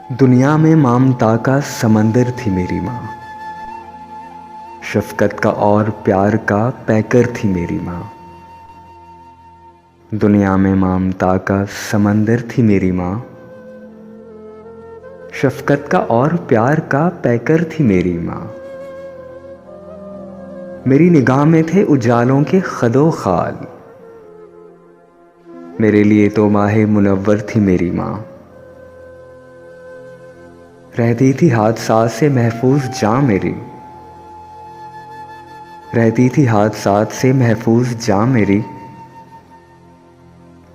दुनिया में ममता का समंदर थी मेरी माँ। शफ़क़त का और प्यार का पैकर थी मेरी माँ। दुनिया में ममता का समंदर थी मेरी माँ। शफ़क़त का और प्यार का पैकर थी मेरी माँ। मेरी निगाह में थे उजालों के खदो खाल। मेरे लिए तो माहे मुनव्वर थी मेरी माँ। रहती थी हादसात से महफूज जान मेरी। रहती थी हादसात से महफूज जान मेरी।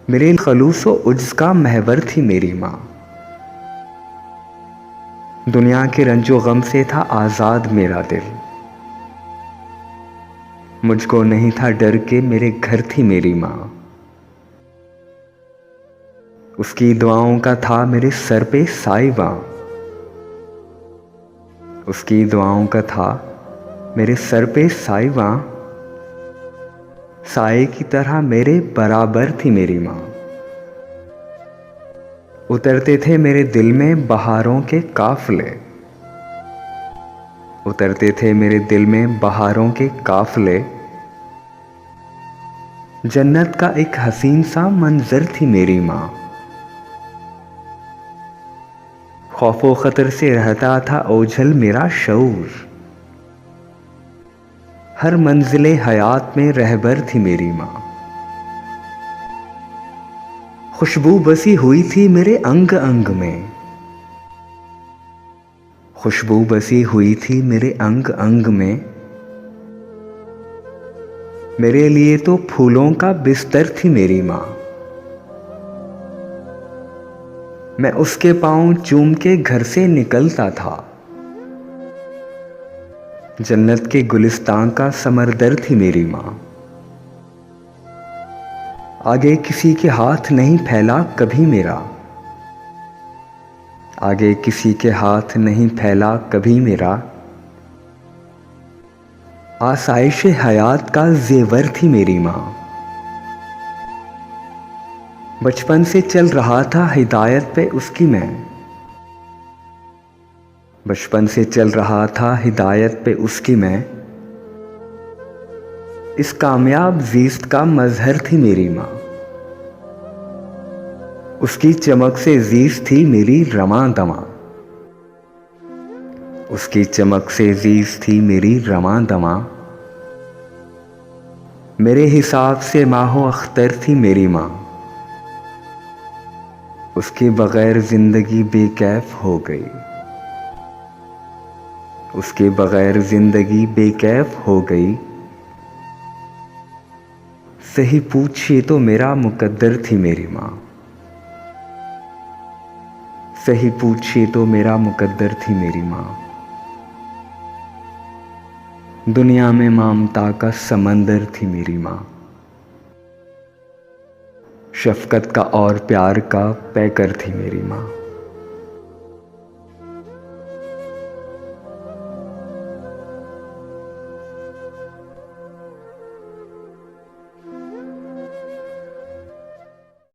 मेरे खलूस व उज्ज का महवर थी मेरी माँ। दुनिया के रंजो गम से था आज़ाद मेरा दिल। मुझको नहीं था डर के मेरे घर थी मेरी माँ। उसकी दुआओं का था मेरे सर पे साइबां। उसकी दुआओं का था मेरे सर पे साइबां। साए की तरह मेरे बराबर थी मेरी माँ। उतरते थे मेरे दिल में बहारों के काफले। उतरते थे मेरे दिल में बहारों के काफले। जन्नत का एक हसीन सा मंजर थी मेरी माँ। खौफो खतर से रहता था ओझल मेरा शऊर। हर मंजिले हयात में रहबर थी मेरी माँ। खुशबू बसी हुई थी मेरे अंग अंग में। खुशबू बसी हुई थी मेरे अंग अंग में। मेरे लिए तो फूलों का बिस्तर थी मेरी माँ। मैं उसके पांव चूम के घर से निकलता था। जन्नत के गुलिस्तान का समरदर थी मेरी माँ। आगे किसी के हाथ नहीं फैला कभी मेरा। आगे किसी के हाथ नहीं फैला कभी मेरा। आसाइश हयात का जेवर थी मेरी माँ। बचपन से चल रहा था हिदायत पे उसकी मैं। बचपन से चल रहा था हिदायत पे उसकी मैं। इस कामयाब जीस्त का मजहर थी मेरी माँ। उसकी चमक से जीस्त थी मेरी रमा दमा। उसकी चमक से जीस्त थी मेरी रमा दमा। मेरे हिसाब से माहो अख्तर थी मेरी माँ। उसके बगैर जिंदगी बेकैफ हो गई। उसके बगैर जिंदगी बेकैफ हो गई। सही पूछिए तो मेरा मुकद्दर थी मेरी माँ। सही पूछिए तो मेरा मुकद्दर थी मेरी माँ। दुनिया में ममता का समंदर थी मेरी माँ। शफ़क़त का और प्यार का पैकर थी मेरी माँ।